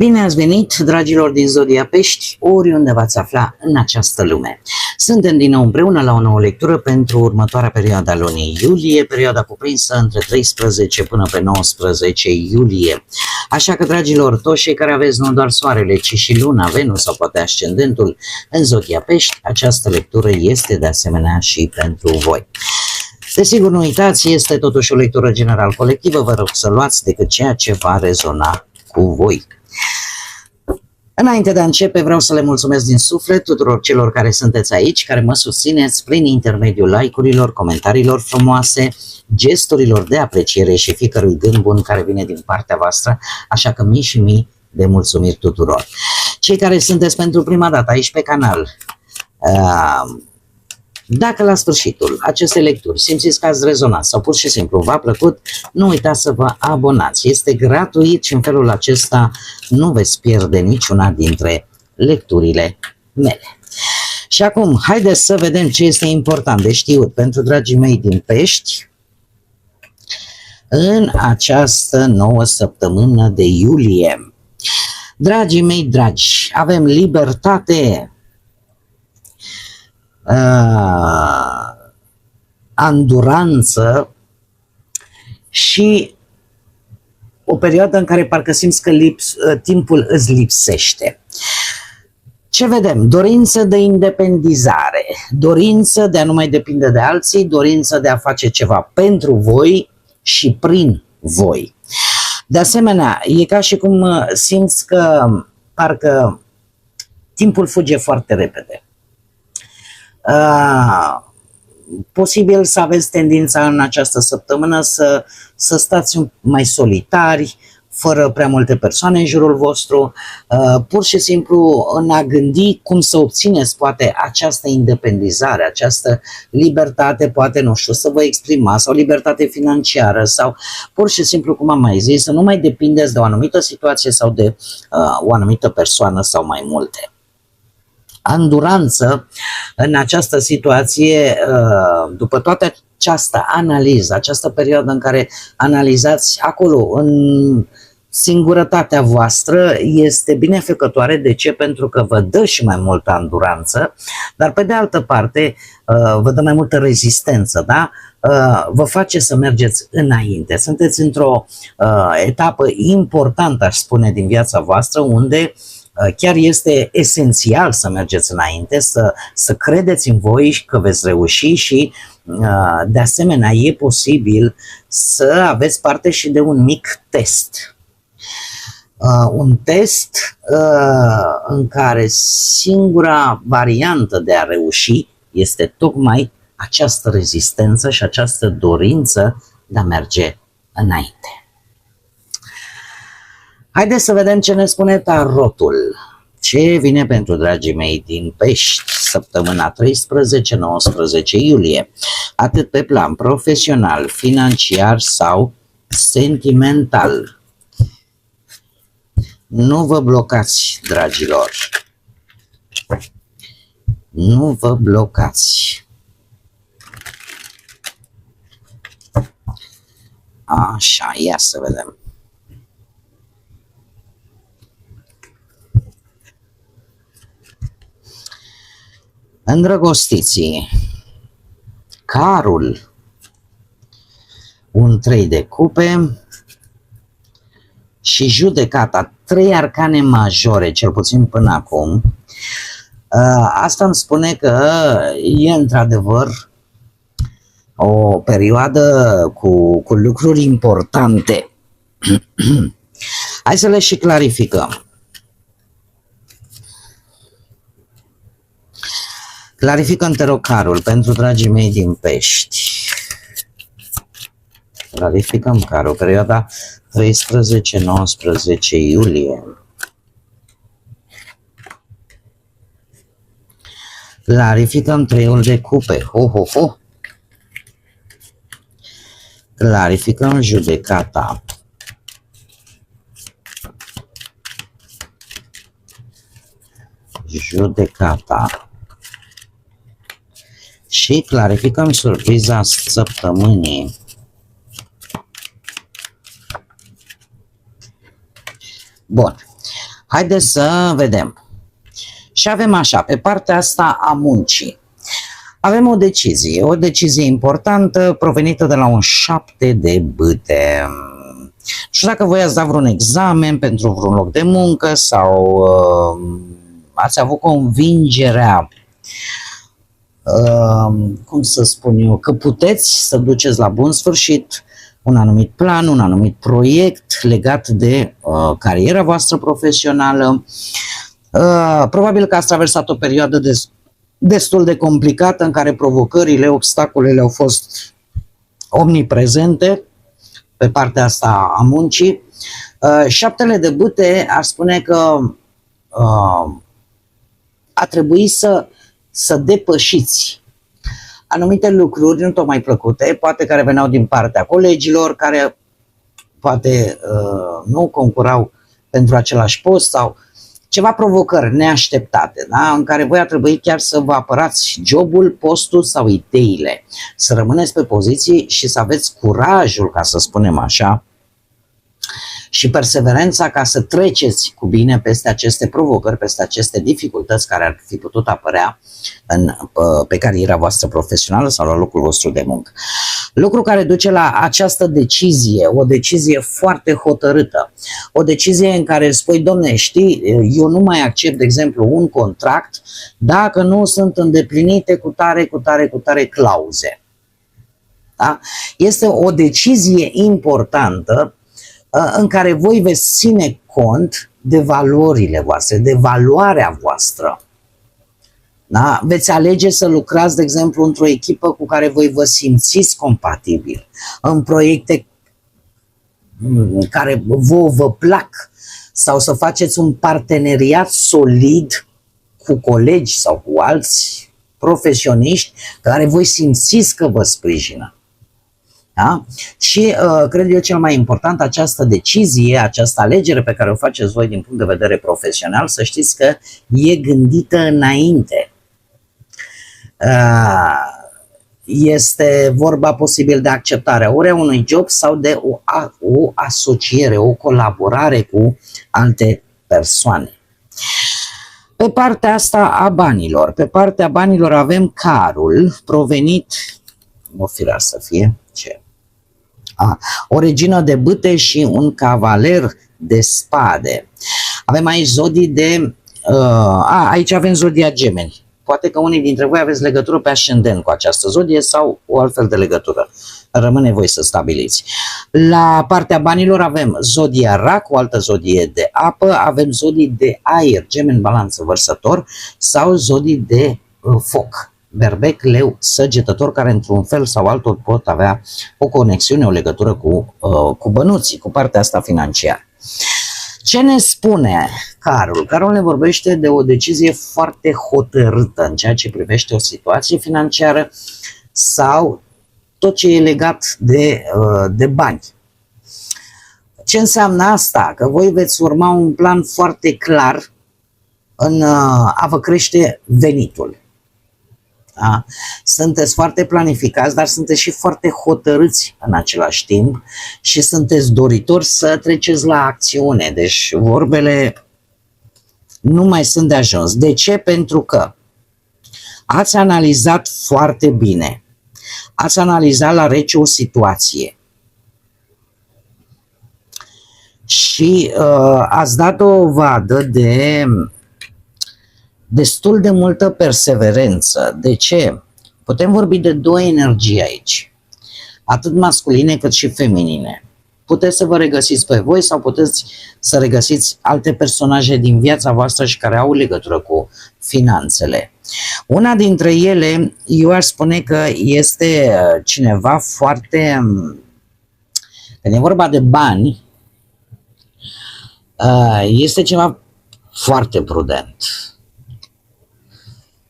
Bine ați venit, dragilor din Zodia Pești, oriunde v-ați afla în această lume. Suntem din nou împreună la o nouă lectură pentru următoarea perioadă a lunii iulie, perioada cuprinsă între 13 până pe 19 iulie. Așa că, dragilor, toți cei care aveți nu doar soarele, ci și luna, Venus sau poate ascendentul în Zodia Pești, această lectură este de asemenea și pentru voi. Desigur, nu uitați, este totuși o lectură general colectivă, vă rog să luați decât ceea ce va rezona cu voi. Înainte de a începe, vreau să le mulțumesc din suflet tuturor celor care sunteți aici, care mă susțineți prin intermediul like-urilor, comentariilor frumoase, gesturilor de apreciere și fiecărui gând bun care vine din partea voastră, așa că mii și mii de mulțumiri tuturor. Cei care sunteți pentru prima dată aici pe canal, dacă la sfârșitul acestei lecturi simțiți că ați rezonat sau pur și simplu v-a plăcut, nu uitați să vă abonați. Este gratuit și în felul acesta nu veți pierde niciuna dintre lecturile mele. Și acum, haideți să vedem ce este important de știut pentru dragii mei din Pești în această nouă săptămână de iulie. Dragii mei dragi, avem libertate, anduranță și o perioadă în care parcă simți că timpul îți lipsește. Ce vedem? Dorință de independizare, dorință de a nu mai depinde de alții, dorință de a face ceva pentru voi și prin voi. De asemenea, e ca și cum simți că parcă timpul fuge foarte repede. Posibil să aveți tendința în această săptămână să stați mai solitari, fără prea multe persoane în jurul vostru, pur și simplu în a gândi cum să obțineți poate această independizare, această libertate, poate, nu știu, să vă exprimați, sau libertate financiară, sau pur și simplu, cum am mai zis, să nu mai depindeți de o anumită situație sau de o anumită persoană sau mai multe. Anduranță în această situație, după toată această analiză, această perioadă în care analizați acolo în singurătatea voastră, este binefăcătoare. De ce? Pentru că vă dă și mai multă anduranță, dar pe de altă parte vă dă mai multă rezistență, da? Vă face să mergeți înainte. Sunteți într-o etapă importantă, aș spune, din viața voastră, unde chiar este esențial să mergeți înainte, să credeți în voi că veți reuși și de asemenea e posibil să aveți parte și de un mic test. Un test în care singura variantă de a reuși este tocmai această rezistență și această dorință de a merge înainte. Haideți să vedem ce ne spune tarotul. Ce vine pentru dragii mei din Pești săptămâna 13-19 iulie, atât pe plan profesional, financiar sau sentimental. Nu vă blocați, dragilor. Nu vă blocați. Așa, ia să vedem. Îndrăgostiții, carul, un 3 de cupe și judecata, 3 arcane majore, cel puțin până acum. Asta îmi spune că e într-adevăr o perioadă cu lucruri importante. Hai să le și clarificăm. Clarificăm, te rog, carul pentru dragii mei din Pești. Clarificăm carul, perioada 13-19 iulie. Clarificăm 3-ul de cupe. Ho, ho, ho. Clarificăm judecata. Judecata. Și clarificăm surpriza săptămânii. Bun. Haideți să vedem. Și avem așa, pe partea asta a muncii. Avem o decizie importantă provenită de la un 7 de bâte. Nu știu dacă voi ați dat vreun examen pentru vreun loc de muncă sau ați avut convingerea, cum să spun eu, că puteți să duceți la bun sfârșit un anumit plan, un anumit proiect legat de cariera voastră profesională. Probabil că ați traversat o perioadă destul de complicată în care provocările, obstacolele au fost omniprezente pe partea asta a muncii. Șaptele de bâte ar spune că a trebuit să depășiți anumite lucruri nu tocmai plăcute, poate care veneau din partea colegilor, care poate nu concurau pentru același post sau ceva provocări neașteptate, da? În care voi a trebuit chiar să vă apărați jobul, postul sau ideile, să rămâneți pe poziții și să aveți curajul, ca să spunem așa, și perseverența ca să treceți cu bine peste aceste provocări, peste aceste dificultăți care ar fi putut apărea pe cariera voastră profesională sau la locul vostru de muncă. Lucru care duce la această decizie, o decizie foarte hotărâtă, o decizie în care spui, domne, știi, eu nu mai accept, de exemplu, un contract dacă nu sunt îndeplinite cu tare clauze. Da? Este o decizie importantă în care voi veți ține cont de valorile voastre, de valoarea voastră. Da? Veți alege să lucrați, de exemplu, într-o echipă cu care voi vă simțiți compatibil, în proiecte care vă plac, sau să faceți un parteneriat solid cu colegi sau cu alți profesioniști care voi simțiți că vă sprijină. Da? Și cred eu cel mai important, această decizie, această alegere pe care o faceți voi din punct de vedere profesional, să știți că e gândită înainte. Este vorba posibil de acceptarea ori a unui job sau de o asociere, o colaborare cu alte persoane. Pe partea asta a banilor, pe partea banilor avem carul provenit, o firar să fie, ce? O regină de bâte și un cavaler de spade. Avem aici zodii de... aici avem zodia Gemeni. Poate că unii dintre voi aveți legătură pe ascendent cu această zodie sau o altfel de legătură. Rămâne voi să stabiliți. La partea banilor avem zodia Rac, o altă zodie de apă, avem zodii de aer, Gemeni, Balanță, Vărsător sau zodii de foc. Berbec, Leu, Săgetător, care într-un fel sau altul pot avea o conexiune, o legătură cu bănuții, cu partea asta financiară. Ce ne spune Carul? Carul ne vorbește de o decizie foarte hotărâtă în ceea ce privește o situație financiară sau tot ce e legat de bani. Ce înseamnă asta? Că voi veți urma un plan foarte clar în a vă crește venitul. Da? Sunteți foarte planificați, dar sunteți și foarte hotărâți în același timp și sunteți doritori să treceți la acțiune. Deci vorbele nu mai sunt de ajuns. De ce? Pentru că ați analizat foarte bine, ați analizat la rece o situație și ați dat dovadă de destul de multă perseverență. De ce? Putem vorbi de două energii aici, atât masculine cât și feminine. Puteți să vă regăsiți pe voi sau puteți să regăsiți alte personaje din viața voastră și care au legătură cu finanțele. Una dintre ele, eu aș spune că este cineva foarte... Când e vorba de bani, este ceva foarte prudent.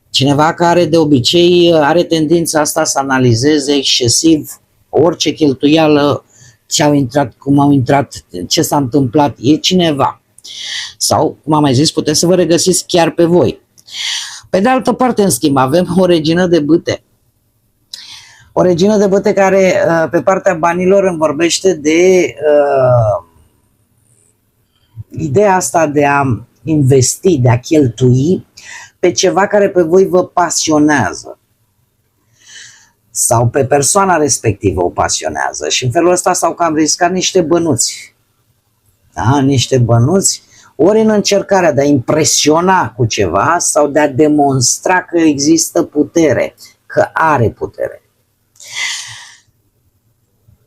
Cineva care de obicei are tendința asta să analizeze excesiv orice cheltuială, ce au intrat, cum au intrat, ce s-a întâmplat, e cineva. Sau, cum am mai zis, puteți să vă regăsiți chiar pe voi. Pe de altă parte, în schimb, avem o regină de bâte. O regină de bâte care, pe partea banilor, îmi vorbește de ideea asta de a investi, de a cheltui pe ceva care pe voi vă pasionează sau pe persoana respectivă o pasionează și în felul ăsta s-au cam riscat niște bănuți. Da? Niște bănuți ori în încercarea de a impresiona cu ceva sau de a demonstra că există putere, că are putere.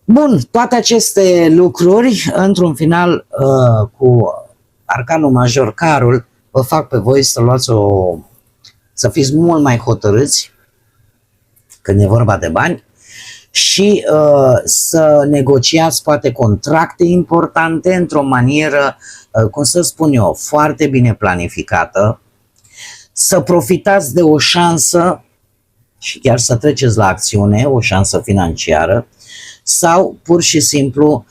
Bun, toate aceste lucruri, într-un final, cu arcanul major Carul, vă fac pe voi să luați să fiți mult mai hotărâți când e vorba de bani și să negociați poate contracte importante într-o manieră, cum să spun eu, foarte bine planificată, să profitați de o șansă și chiar să treceți la acțiune, o șansă financiară, sau pur și simplu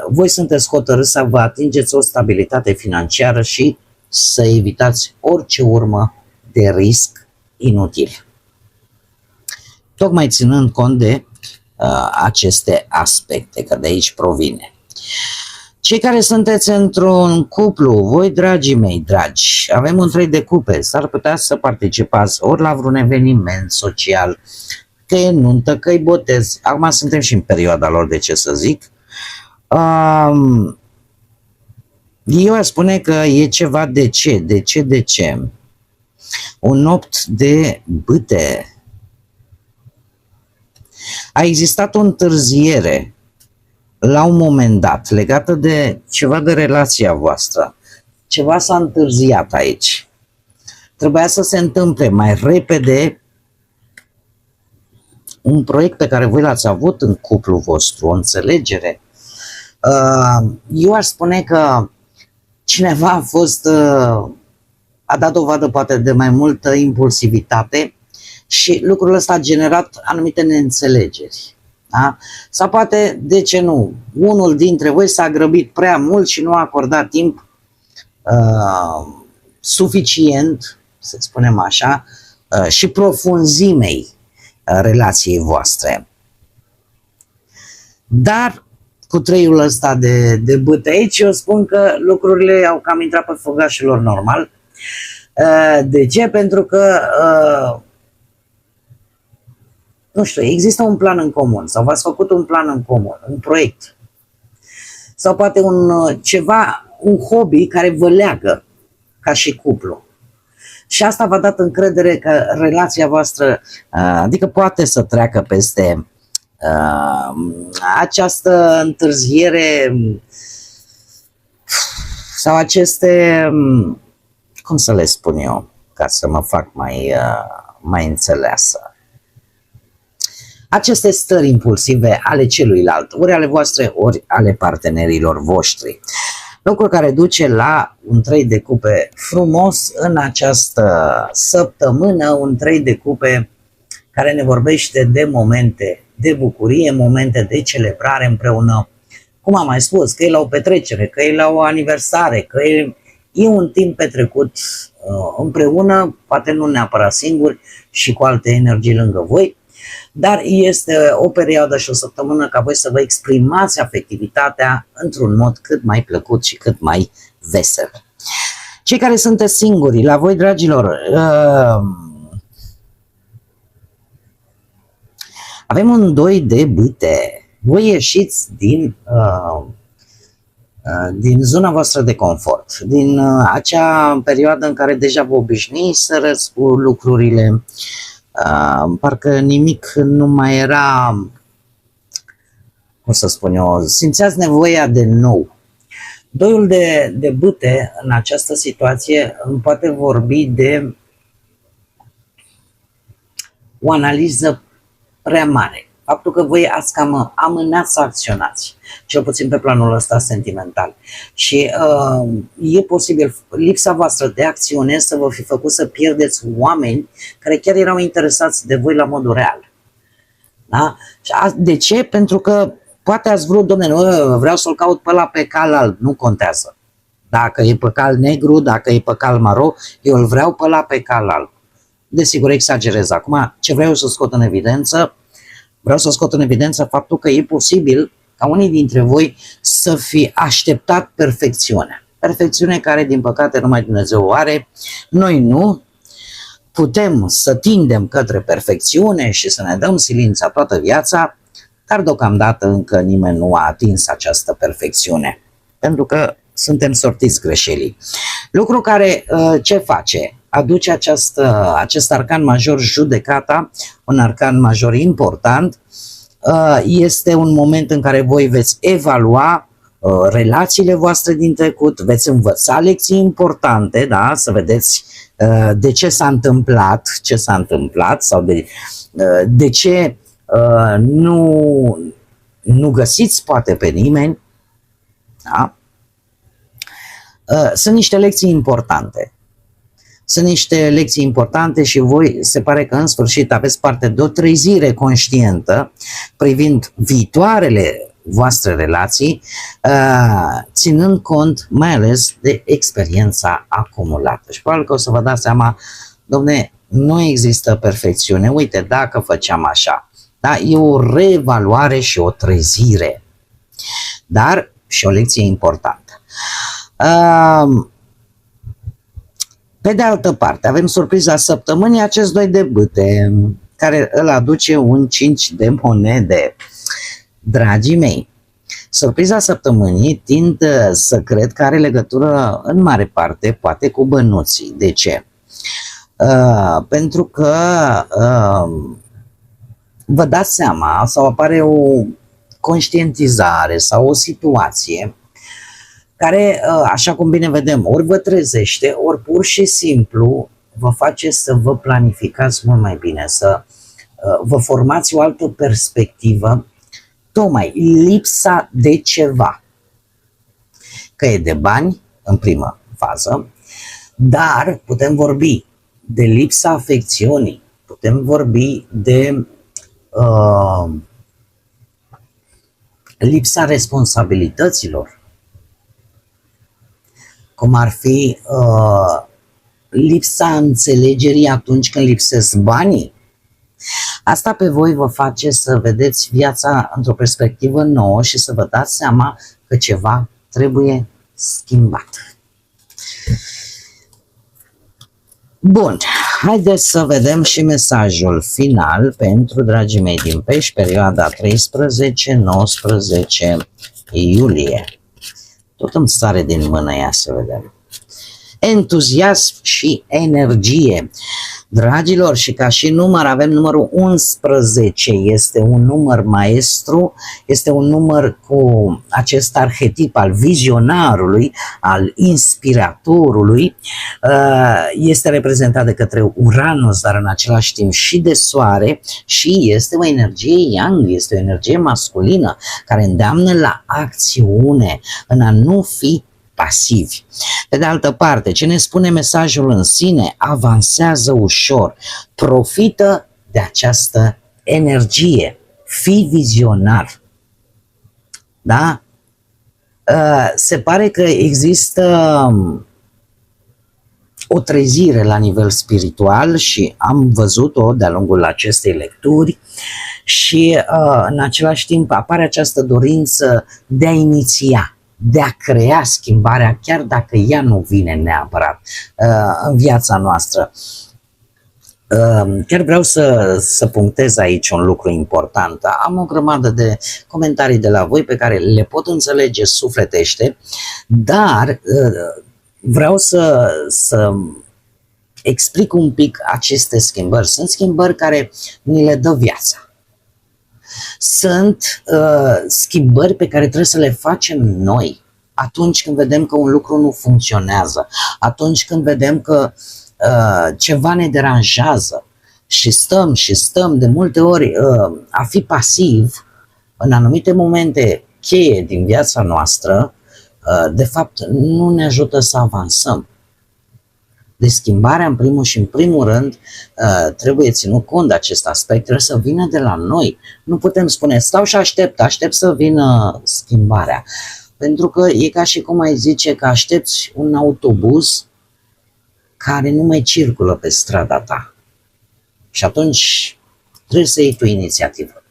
voi sunteți hotărâți să vă atingeți o stabilitate financiară și să evitați orice urmă de risc inutil. Tocmai ținând cont de aceste aspecte, că de aici provine. Cei care sunteți într-un cuplu, voi dragii mei dragi, avem un 3 de cupe, s-ar putea să participați ori la vreun eveniment social, că e nuntă, că e botez, acum suntem și în perioada lor, de ce să zic. Eu aș spune că e ceva de ce? Un 8 de bâte. A existat o întârziere la un moment dat legată de ceva de relația voastră. Ceva s-a întârziat aici. Trebuia să se întâmple mai repede un proiect pe care voi l-ați avut în cuplul vostru, o înțelegere. Eu aș spune că cineva a dat dovadă poate de mai multă impulsivitate și lucrul ăsta a generat anumite neînțelegeri. Da? Sau poate, de ce nu, unul dintre voi s-a grăbit prea mult și nu a acordat timp suficient, să spunem așa, și profunzimei relației voastre. Dar cu treiul ăsta de bâte aici, eu spun că lucrurile au cam intrat pe făgașul lor normal. De ce? Pentru că nu știu, există un plan în comun sau v-ați făcut un plan în comun, un proiect sau poate un hobby care vă leagă ca și cuplu. Și asta v-a dat încredere că relația voastră, adică poate să treacă peste această întârziere sau aceste, cum să le spun eu, ca să mă fac mai înțeleasă. Aceste stări impulsive ale celuilalt, ori ale voastre, ori ale partenerilor voștri. Lucru care duce la un 3 de cupe frumos în această săptămână, un 3 de cupe care ne vorbește de momente de bucurie, momente de celebrare împreună. Cum am mai spus, că e la o petrecere, că e la o aniversare, că e un timp petrecut împreună, poate nu neapărat singuri și cu alte energii lângă voi, dar este o perioadă și o săptămână ca voi să vă exprimați afectivitatea într-un mod cât mai plăcut și cât mai vesel. Cei care sunteți singuri, la voi, dragilor, avem un 2 de bâte. Voi ieșiți din zona voastră de confort, din acea perioadă în care deja vă obișnuiserăți cu lucrurile, parcă nimic nu mai era, cum să spun eu, simțeați nevoia de nou. Doiul de bâte în această situație îmi poate vorbi de o analiză prea mare. Faptul că voi ați cam amânat să acționați, cel puțin pe planul ăsta sentimental. Și e posibil lipsa voastră de acțiune să vă fi făcut să pierdeți oameni care chiar erau interesați de voi la modul real. Da? De ce? Pentru că poate ați vrut, domnule, vreau să-l caut pe ăla pe cal alb, nu contează. Dacă e pe cal negru, dacă e pe cal maro, eu îl vreau pe ăla pe cal alb. Desigur, exagerez acum. Ce vreau să scot în evidență? Vreau să scot în evidență faptul că e posibil ca unii dintre voi să fi așteptat perfecțiunea. perfecțiune care din păcate numai Dumnezeu o are, noi nu. Putem să tindem către perfecțiune și să ne dăm silința toată viața, dar deocamdată încă nimeni nu a atins această perfecțiune, pentru că suntem sortiți greșelii. Lucru care ce face? Aduce acest arcan major, judecata, un arcan major important. Este un moment în care voi veți evalua relațiile voastre din trecut, veți învăța lecții importante, da? Să vedeți de ce s-a întâmplat sau de ce nu găsiți poate pe nimeni. Da? Sunt niște lecții importante. Și voi se pare că în sfârșit aveți parte de o trezire conștientă privind viitoarele voastre relații, ținând cont mai ales de experiența acumulată. Și probabil că o să vă dați seama, dom'le, nu există perfecțiune. Uite, dacă făceam așa, da? E o reevaluare și o trezire, dar și o lecție importantă. Pe de altă parte, avem surpriza săptămânii, acest 2 de bâte, care îl aduce un 5 de monede. Dragii mei, surpriza săptămânii tind să cred că are legătură în mare parte, poate cu bănuții. De ce? Pentru că vă dați seama sau apare o conștientizare sau o situație care, așa cum bine vedem, ori vă trezește, ori pur și simplu vă face să vă planificați mult mai bine, să vă formați o altă perspectivă, tocmai lipsa de ceva. Că e de bani, în primă fază, dar putem vorbi de lipsa afecțiunii, putem vorbi de lipsa responsabilităților, cum ar fi lipsa înțelegerii atunci când lipsesc banii. Asta pe voi vă face să vedeți viața într-o perspectivă nouă și să vă dați seama că ceva trebuie schimbat. Bun, haideți să vedem și mesajul final pentru dragii mei din pești, perioada 13-19 iulie. Tot îmi sare din mână, ia să vedem. Entuziasm și energie. Dragilor, și ca și număr avem numărul 11, este un număr maestru, este un număr cu acest arhetip al vizionarului, al inspiratorului, este reprezentat de către Uranus, dar în același timp și de Soare și este o energie yang, este o energie masculină care îndeamnă la acțiune, în a nu fi pasivi. Pe de altă parte, ce ne spune mesajul în sine? Avansează ușor, profită de această energie, fii vizionar. Da? Se pare că există o trezire la nivel spiritual și am văzut-o de-a lungul acestei lecturi și în același timp apare această dorință de a iniția, de a crea schimbarea, chiar dacă ea nu vine neapărat în viața noastră. Chiar vreau să punctez aici un lucru important. Am o grămadă de comentarii de la voi pe care le pot înțelege sufletește, dar vreau să explic un pic aceste schimbări. Sunt schimbări care ni le dă viața. Sunt schimbări pe care trebuie să le facem noi atunci când vedem că un lucru nu funcționează, atunci când vedem că ceva ne deranjează și stăm de multe ori a fi pasiv în anumite momente cheie din viața noastră, de fapt nu ne ajută să avansăm. De schimbarea în primul și în primul rând trebuie ținut cont de acest aspect, trebuie să vină de la noi. Nu putem spune stau și aștept să vină schimbarea. Pentru că e ca și cum ai zice că aștepți un autobuz care nu mai circulă pe strada ta. Și atunci trebuie să iei tu inițiativă.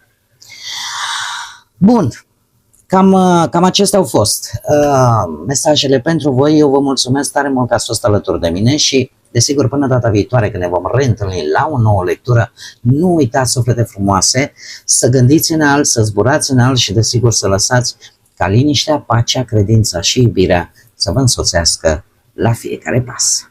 Bun, Cam acestea au fost mesajele pentru voi. Eu vă mulțumesc tare mult că ați fost alături de mine și, desigur, până data viitoare când ne vom reîntâlni la o nouă lectură, nu uitați, suflete frumoase, să gândiți înalt, să zburați înalt și, desigur, să lăsați ca liniștea, pacea, credința și iubirea să vă însoțească la fiecare pas.